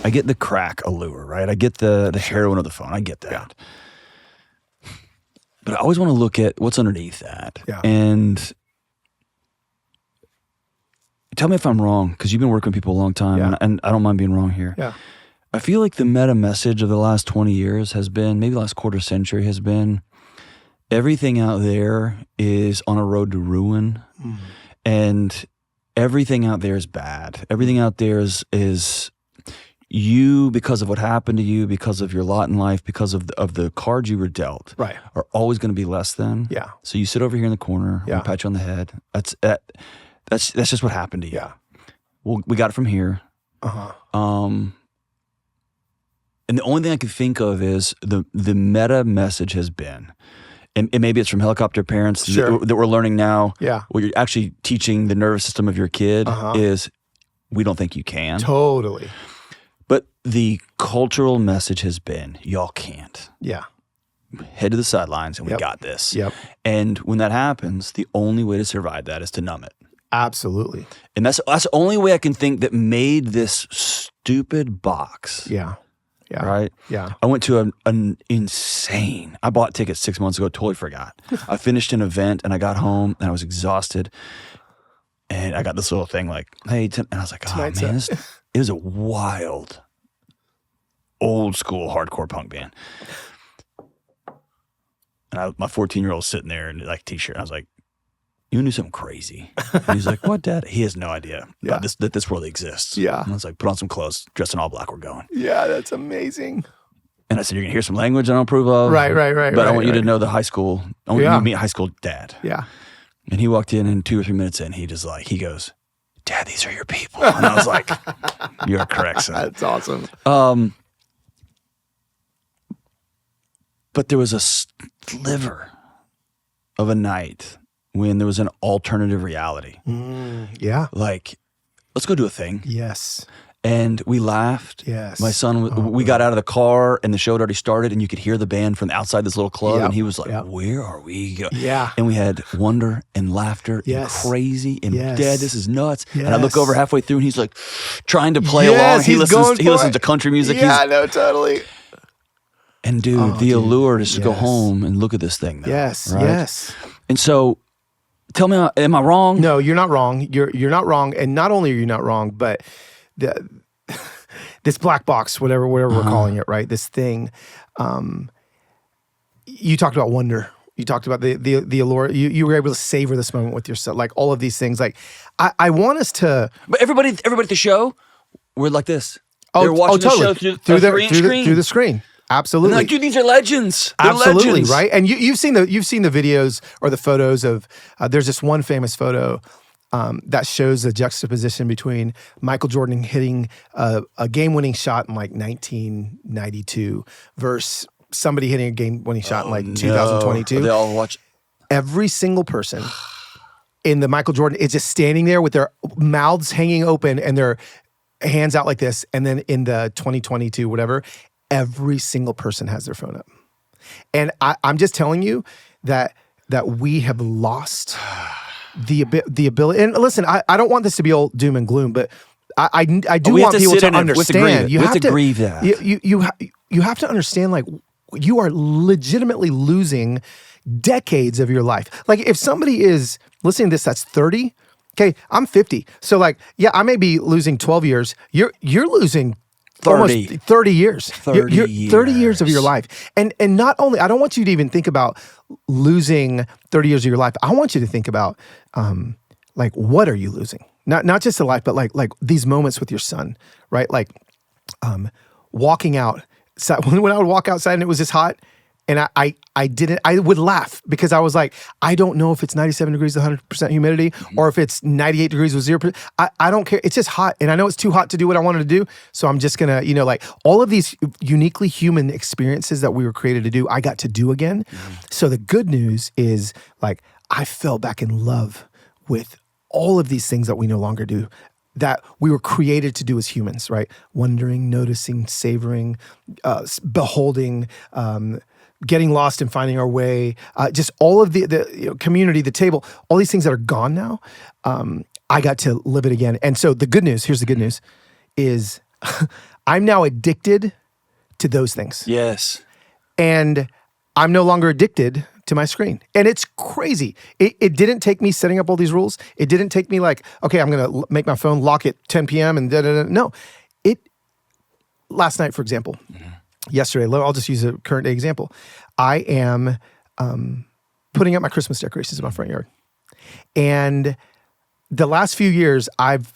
I get the crack allure, right? I get the heroin of the phone. I get that. But I always want to look at what's underneath that. Yeah. And tell me if I'm wrong, because you've been working with people a long time, and I don't mind being wrong here. Yeah. I feel like the meta message of the last 20 years has been, maybe the last quarter century has been, everything out there is on a road to ruin, and everything out there is bad. Everything out there is you, because of what happened to you, because of your lot in life, because of the cards you were dealt, Right. are always going to be less than. Yeah. So you sit over here in the corner, we pat you on the head. That's just what happened to you. Yeah. Well, we got it from here. And the only thing I could think of is the meta message has been, and maybe it's from helicopter parents that we're learning now. Yeah. Where you're actually teaching the nervous system of your kid is, we don't think you can. Totally. But the cultural message has been, y'all can't. Yeah. Head to the sidelines and we got this. Yep. And when that happens, the only way to survive that is to numb it. Absolutely. And that's the only way I can think that made this stupid box. Yeah. Yeah. Right? Yeah. I went to an insane, I bought tickets 6 months ago, totally forgot. I finished an event and I got home and I was exhausted. And I got this little thing like, hey, and I was like, oh man, it was a wild, old school hardcore punk band. And my 14-year-old sitting there in like t-shirt. I was like, you want to do something crazy? And he's like, what, Dad? He has no idea that this world exists. Yeah. And I was like, put on some clothes, dress in all black, we're going. Yeah, that's amazing. And I said, you're going to hear some language I don't approve of. Right. But I want you to know the high school, I want you to meet high school dad. Yeah. And he walked in and 2 or 3 minutes in, he goes, Dad, these are your people. And I was like, you're correct, son. That's awesome. But there was a sliver of a night when there was an alternative reality. Yeah. Like, let's go do a thing. Yes. And we laughed. Yes. My son, we got out of the car and the show had already started and you could hear the band from outside this little club. And he was like, where are we going? Yeah. And we had wonder and laughter and crazy and Dad, this is nuts. And I look over halfway through and he's like trying to play along. He listens to country music. Yeah, no, totally. And dude, the allure is to go home and look at this thing now. Yes, right? yes. And so tell me, am I wrong? No, you're not wrong. You're not wrong. And not only are you not wrong, but this black box, whatever we're calling it, right? This thing. You talked about wonder. You talked about the allure. You were able to savor this moment with yourself, like all of these things. Like I want us to. But everybody at the show, we're like this. They're watching the show through the screen. Absolutely. And like, dude, these are legends. They're absolutely legends. Right. And you've seen the videos or the photos of. There's this one famous photo. That shows the juxtaposition between Michael Jordan hitting a game-winning shot in like 1992 versus somebody hitting a game-winning shot in like 2022. They all watch. Every single person in the Michael Jordan is just standing there with their mouths hanging open and their hands out like this. And then in the 2022, whatever, every single person has their phone up. And I'm just telling you that we have lost the ability. And listen, I don't want this to be all doom and gloom, but I do want people to understand. You have to grieve that. You have to understand, like, you are legitimately losing decades of your life. Like, if somebody is listening to this that's 30, okay, I'm 50. So like, yeah, I may be losing 12 years. You're losing 30. almost 30 years. 30 years. 30 years of your life. And not only, I don't want you to even think about losing 30 years of your life. I want you to think about, like, what are you losing? Not just the life, but like these moments with your son, right? Like, walking out. So when I would walk outside and it was this hot, and I would laugh because I was like, I don't know if it's 97 degrees with 100% humidity or if it's 98 degrees with 0%. I don't care. It's just hot. And I know it's too hot to do what I wanted to do. So I'm just going to, like, all of these uniquely human experiences that we were created to do, I got to do again. So the good news is, like, I fell back in love with all of these things that we no longer do, that we were created to do as humans, right? Wondering, noticing, savoring, beholding, getting lost and finding our way, just all of the community, the table, all these things that are gone now. I got to live it again. And so the good news, here's the good news, is I'm now addicted to those things. Yes. And I'm no longer addicted to my screen. And it's crazy. It didn't take me setting up all these rules. It didn't take me like, okay, I'm going to make my phone lock at 10 p.m. and da-da-da. No. Last night, for example, yesterday, I'll just use a current day example. I am putting up my Christmas decorations in my front yard. And the last few years, I've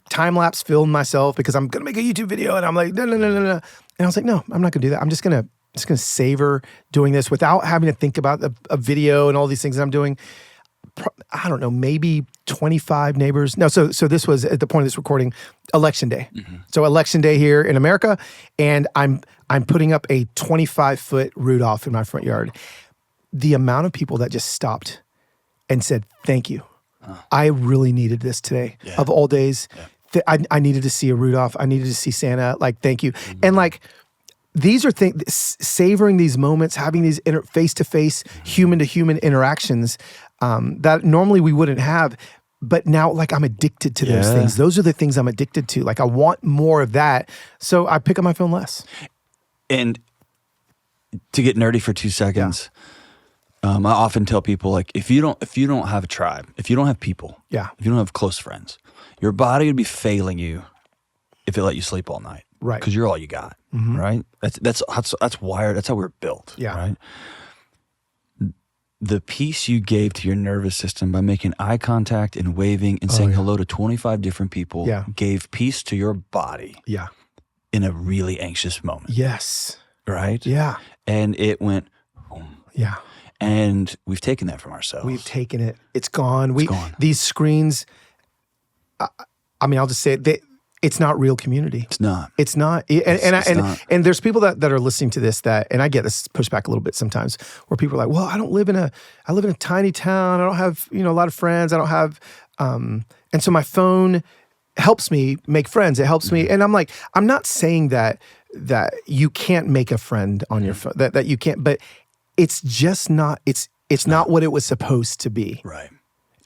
time-lapse filmed myself because I'm going to make a YouTube video. And I'm like, no. And I was like, no, I'm not going to do that. I'm just going to savor doing this without having to think about a video and all these things that I'm doing. I don't know, maybe 25 neighbors. No, so this was at the point of this recording, election day. So election day here in America, and I'm putting up a 25-foot Rudolph in my front yard. The amount of people that just stopped and said, thank you. I really needed this today. Of all days, I needed to see a Rudolph. I needed to see Santa. Like, thank you. And like, these are things, savoring these moments, having these face-to-face, human-to-human interactions that normally we wouldn't have. But now, like, I'm addicted to those things. Those are the things I'm addicted to. Like, I want more of that. So I pick up my phone less. And to get nerdy for 2 seconds, I often tell people, like, if you don't have a tribe, if you don't have people, if you don't have close friends, your body would be failing you if it let you sleep all night. Right. Because you're all you got. Right? That's wired. That's how we're built. Yeah. Right? The peace you gave to your nervous system by making eye contact and waving and saying hello to 25 different people gave peace to your body in a really anxious moment. Yes. Right? Yeah. And it went boom. Yeah. And we've taken that from ourselves. We've taken it. It's gone. It's gone. These screens, I mean, I'll just say it, it's not real community. It's not. It's not. And there's people that are listening to this and I get this pushback a little bit sometimes where people are like, well, I live in a tiny town. I don't have, a lot of friends. I don't have, and so my phone helps me make friends. It helps me. And I'm like, I'm not saying that you can't make a friend on your phone, that you can't, but it's just not, it's not what it was supposed to be. Right.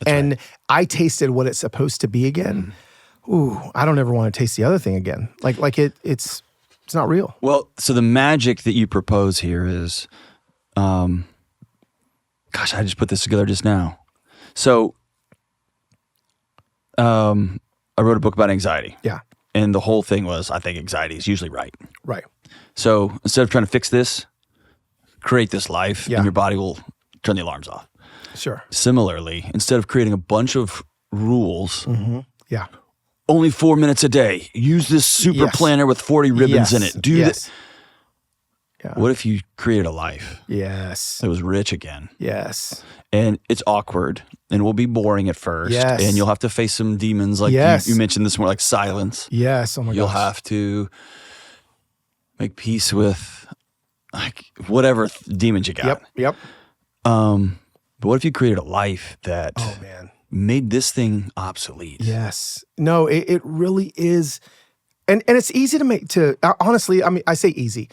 And I tasted what it's supposed to be again. Ooh, I don't ever want to taste the other thing again. Like it's not real. Well, so the magic that you propose here is, gosh, I just put this together just now. So, I wrote a book about anxiety. Yeah. And the whole thing was, I think anxiety is usually right. Right. So instead of trying to fix this, create this life, and your body will turn the alarms off. Sure. Similarly, instead of creating a bunch of rules, Yeah. only 4 minutes a day, use this super planner with 40 ribbons in it. Do this. Yeah. What if you created a life Yes. that was rich again? Yes. And it's awkward and will be boring at first. Yes. And you'll have to face some demons like you mentioned this more, like silence. Yes. Oh my gosh. You'll have to make peace with like whatever demons you got. Yep. But what if you created a life that made this thing obsolete? Yes. No, it really is. And it's easy to make honestly, I mean, I say easy.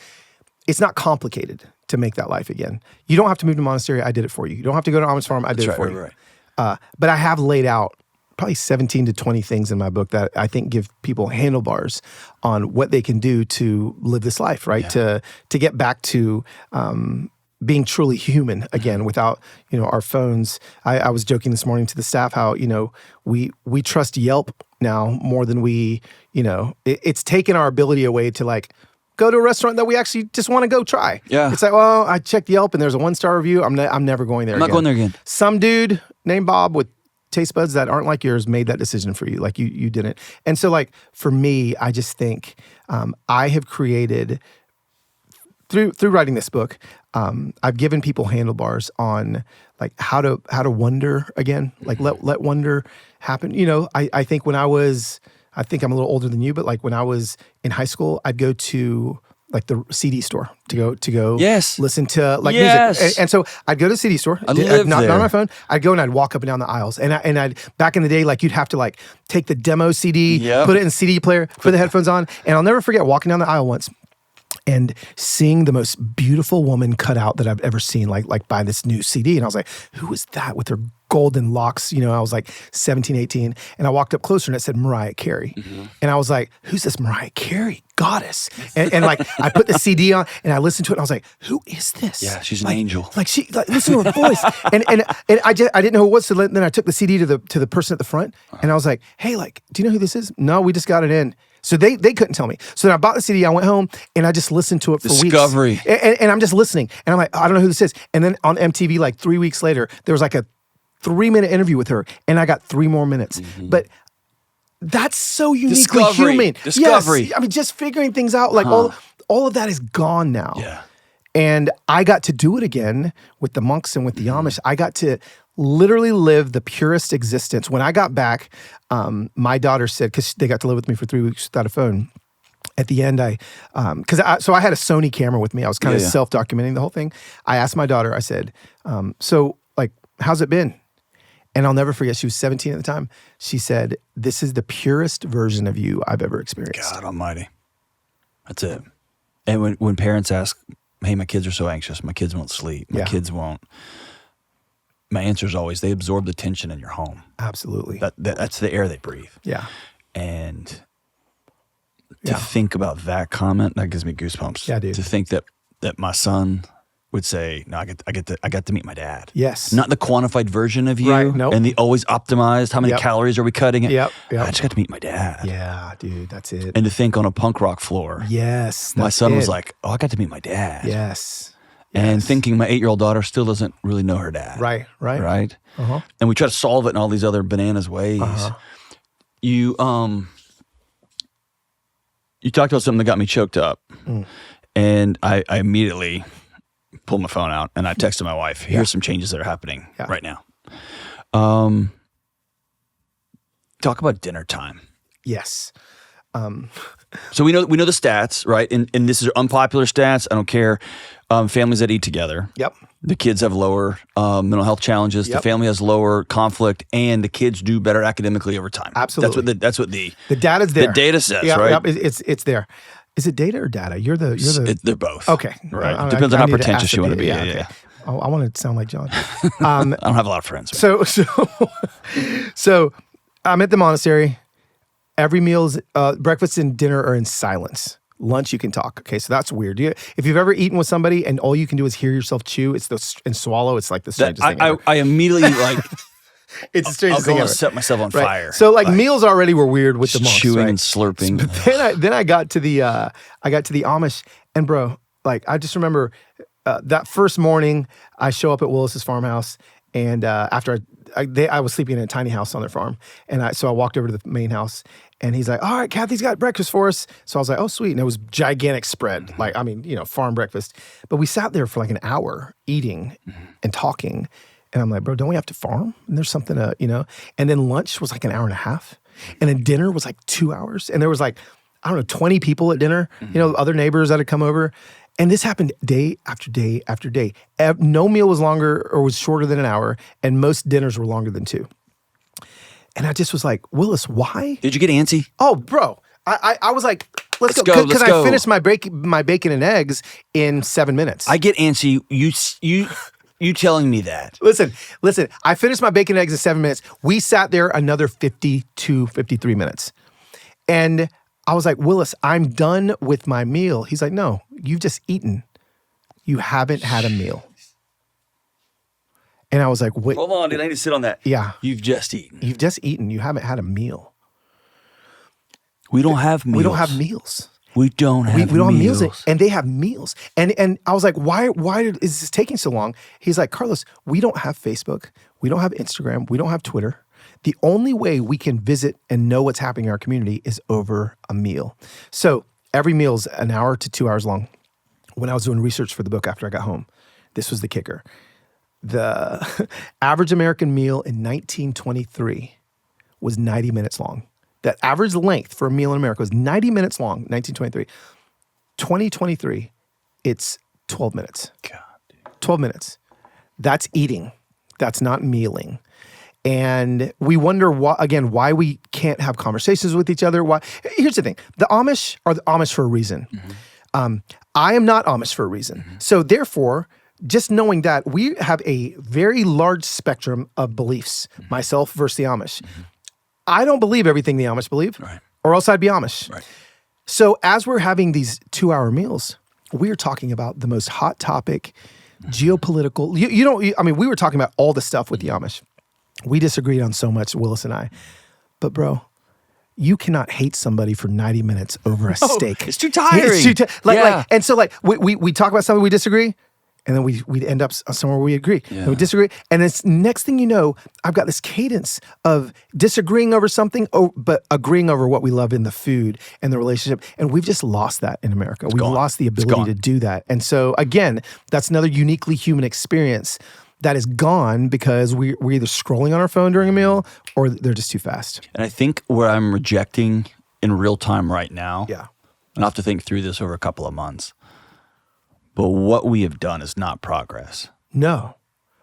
It's not complicated to make that life again. You don't have to move to a monastery. I did it for you. You don't have to go to Amish farm. I did it for you. Right. But I have laid out probably 17 to 20 things in my book that I think give people handlebars on what they can do to live this life, right? To get back to being truly human again without, our phones. I was joking this morning to the staff how, we trust Yelp now more than we, it's taken our ability away to like go to a restaurant that we actually just want to go try. Yeah. It's like, well, I checked Yelp and there's a 1-star review. I'm never going there again. I'm not going there again. Some dude named Bob with taste buds that aren't like yours made that decision for you. Like you didn't. And so like for me, I just think I have created through writing this book, I've given people handlebars on like how to wonder again, like let wonder happen. I think when I think I'm a little older than you, but like when I was in high school, I'd go to like the CD store to go listen to like music. And so I'd go to the CD store, not on my phone. I'd go and I'd walk up and down the aisles. And I'd back in the day, like you'd have to like take the demo CD, put it in the CD player, put the headphones on. And I'll never forget walking down the aisle once. and seeing the most beautiful woman cut out that I've ever seen, like by this new CD. And I was like, who is that with her golden locks? You know, I was like 17, 18. And I walked up closer and it said Mariah Carey. And I was like, who's this Mariah Carey goddess? And like, I put the CD on and I listened to it and I was like, who is this? Yeah, she's an angel. Like listen to her voice. And I didn't know who it was. So then I took the CD to the person at the front and I was like, hey, like, do you know who this is? No, we just got it in. So they couldn't tell me. So then I bought the CD, I went home, and I just listened to it for Discovery. weeks. And I'm just listening. And I'm like, I don't know who this is. And then on MTV, like 3 weeks later, there was like a 3-minute interview with her, and I got 3 more minutes. But that's so uniquely human. Discovery. Yes. I mean, just figuring things out. Like all of that is gone now. Yeah. And I got to do it again with the monks and with the Amish. I got to literally live the purest existence. When I got back, my daughter said, because they got to live with me for 3 weeks without a phone. At the end, I had a Sony camera with me. I was kind of self-documenting the whole thing. I asked my daughter, I said, so like, how's it been? And I'll never forget, she was 17 at the time. She said, this is the purest version of you I've ever experienced. God almighty. That's it. And when parents ask, hey, my kids are so anxious, my kids won't sleep, my kids won't. My answer is always, they absorb the tension in your home. Absolutely. That's the air they breathe. Yeah. And to think about that comment, that gives me goosebumps. Yeah, dude. To think that my son would say, no, I got to meet my dad. Yes. Not the quantified version of you. Right, nope. And the always optimized, how many calories are we cutting? Yep. I just got to meet my dad. Yeah, dude, that's it. And to think on a punk rock floor. Yes. My son was like, oh, I got to meet my dad. Yes. And thinking my 8-year-old daughter still doesn't really know her dad. Right. Uh-huh. And we try to solve it in all these other bananas ways. Uh-huh. You talked about something that got me choked up. And I immediately pulled my phone out and I texted my wife, here's some changes that are happening right now. Talk about dinner time. Yes. So we know the stats, right? And this is unpopular stats. I don't care. Families that eat together. Yep. The kids have lower mental health challenges. Yep. The family has lower conflict, and the kids do better academically over time. Absolutely. That's what the data's there. The data says, yep, right? Yep. It's there. Is it data or data? You're the. They're both. Okay. Right. Depends on how pretentious you want to be. Okay. Yeah. Oh, I want to sound like John. I don't have a lot of friends. So I'm at the monastery. Every meal's breakfast and dinner are in silence. Lunch, you can talk. Okay, so that's weird. If you've ever eaten with somebody and all you can do is hear yourself chew, and swallow, it's like the strangest thing ever. I immediately like. It's the strangest thing ever. I'll go and set myself on fire. So like meals already were weird with the monks, chewing and slurping. But then I got to the Amish, and bro, like I just remember that first morning I show up at Willis's farmhouse, and after I was sleeping in a tiny house on their farm, and so I walked over to the main house. And he's like, all right, Kathy's got breakfast for us. So I was like, oh, sweet. And it was gigantic spread. Like, I mean, farm breakfast. But we sat there for like an hour eating and talking. And I'm like, bro, don't we have to farm? And there's something to, And then lunch was like an hour and a half. And then dinner was like 2 hours. And there was like, I don't know, 20 people at dinner, other neighbors that had come over. And this happened day after day after day. No meal was longer or was shorter than an hour. And most dinners were longer than 2. And I just was like, Willis, why? Did you get antsy? Oh, bro. I was like, let's go. Because I finished my bacon and eggs in 7 minutes. I get antsy. You telling me that. Listen. I finished my bacon and eggs in 7 minutes. We sat there another 52, 53 minutes. And I was like, Willis, I'm done with my meal. He's like, no, you've just eaten. You haven't had a meal. And I was like, wait. Hold on, dude. I need to sit on that. Yeah. You've just eaten. You've just eaten. You haven't had a meal. We don't have meals. We don't have meals. We don't have meals. And they have meals. And I was like, why is this taking so long? He's like, Carlos, we don't have Facebook. We don't have Instagram. We don't have Twitter. The only way we can visit and know what's happening in our community is over a meal. So every meal is an hour to 2 hours long. When I was doing research for the book after I got home, this was the kicker. The average American meal in 1923 was 90 minutes long. That average length for a meal in America was 90 minutes long, 1923. 2023, it's 12 minutes. God, dude. 12 minutes. That's eating. That's not mealing. And we wonder, why we can't have conversations with each other. Why? Here's the thing. The Amish are the Amish for a reason. I am not Amish for a reason. So therefore, just knowing that we have a very large spectrum of beliefs, myself versus the Amish. I don't believe everything the Amish believe, Right. or else I'd be Amish. Right. So as we're having these 2-hour meals, we are talking about the most hot topic, geopolitical. We were talking about all the stuff with the Amish. We disagreed on so much, Willis and I. But bro, you cannot hate somebody for 90 minutes over a steak. It's too tiring. It's too and so we talk about something we disagree, and then we end up somewhere we agree. Yeah. And we disagree. And it's next thing you know, I've got this cadence of disagreeing over something, but agreeing over what we love in the food and the relationship. And we've just lost that in America. We've lost the ability to do that. And so again, that's another uniquely human experience that is gone because we're either scrolling on our phone during a meal or they're just too fast. And I think where I'm rejecting in real time right now, Yeah. and I'll have to think through this over a couple of months, but what we have done is not progress. No.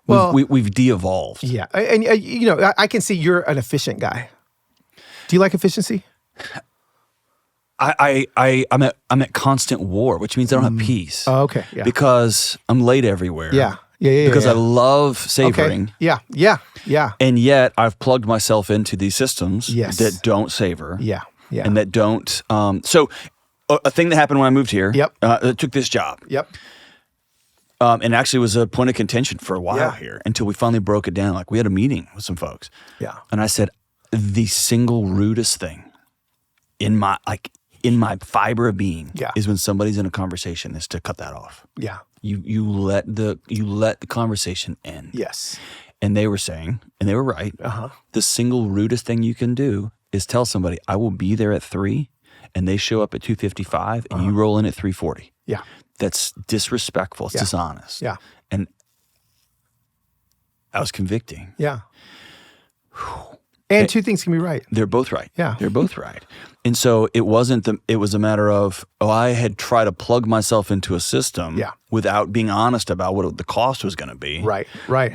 Well, We've de-evolved. yeah. And I can see you're an efficient guy. Do you like efficiency? I'm at constant war, which means I don't have peace. Oh, okay. Yeah. Because I'm late everywhere. Yeah. Because yeah. I love savoring. Okay. Yeah. And yet I've plugged myself into these systems Yes. that don't savor. Yeah. And that don't. So a thing that happened when I moved here. Yep. I took this job. Yep. And actually was a point of contention for a while Yeah. here until we finally broke it down. Like we had a meeting with some folks. Yeah. And I said, the single rudest thing in my fiber of being is when somebody's in a conversation is to cut that off. Yeah. You let the conversation end. Yes. And they were saying, and they were right, the single rudest thing you can do is tell somebody, I will be there at 3, and they show up at 2:55, and you roll in at 3:40. Yeah. That's disrespectful. It's dishonest. Yeah. And I was convicting. Yeah. And two things can be right. They're both right. Yeah. They're both right. And so it was a matter of, I had tried to plug myself into a system without being honest about what the cost was going to be. Right.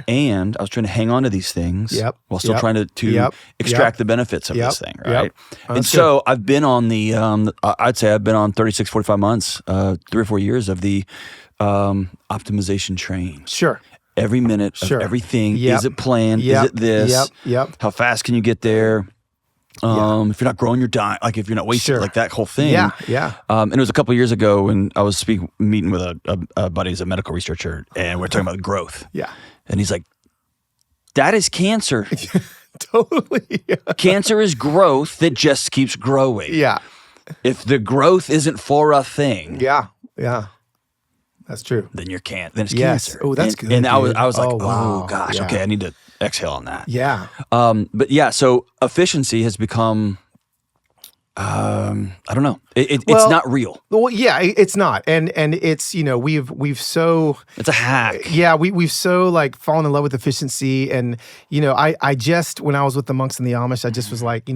And I was trying to hang on to these things while still trying to extract the benefits of this thing, right? And so I've been on I'd say I've been on 36, 45 months, 3 or 4 years of the optimization train. Sure. Every minute of everything. Is it planned? Is it this? How fast can you get there? If you're not growing your diet, like if you're not wasting, like that whole thing. Yeah. And it was a couple of years ago when I was meeting with a buddy who's a medical researcher, and we're talking about growth. Yeah. And he's like, that is cancer. Totally. Cancer is growth that just keeps growing. Yeah. If the growth isn't for a thing. Yeah. That's true. Then it's cancer. Oh, that's good. And I was like, wow. oh gosh, Yeah. okay, I need to exhale on that. Yeah. But yeah, so efficiency has become, I don't know. It's not real. Well, yeah, it's not, and it's we've so It's a hack. yeah we've so like fallen in love with efficiency, and I just when I was with the monks and the Amish, I just was like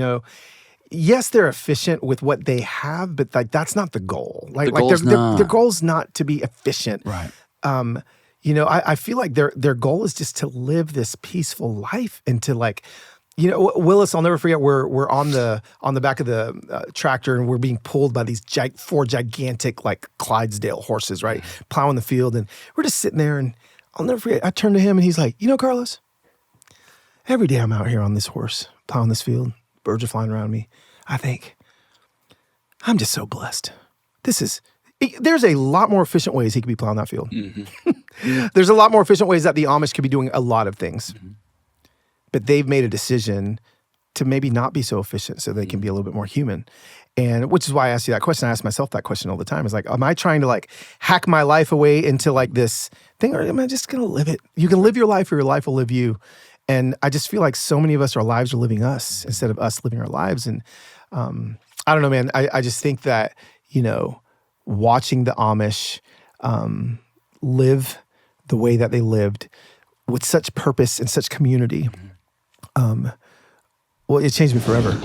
yes, they're efficient with what they have, but like that's not the goal. Like their goal's not to be efficient. Right. I feel like their goal is just to live this peaceful life and to like, Willis, I'll never forget. We're on the back of the tractor, and we're being pulled by these 4 gigantic like Clydesdale horses, right, plowing the field, and we're just sitting there. And I'll never forget. I turned to him, and he's like, Carlos, every day I'm out here on this horse plowing this field. Birds are flying around me. I think I'm just so blessed. There's a lot more efficient ways he could be plowing that field. Mm-hmm. There's a lot more efficient ways that the Amish could be doing a lot of things. Mm-hmm. But they've made a decision to maybe not be so efficient so they can be a little bit more human. And which is why I asked you that question. I ask myself that question all the time. Is like, am I trying to like hack my life away into like this thing, or am I just going to live it? You can live your life, or your life will live you. And I just feel like so many of us, our lives are living us instead of us living our lives. And I don't know, man. I just think that, watching the Amish live the way that they lived with such purpose and such community, well, it changed me forever.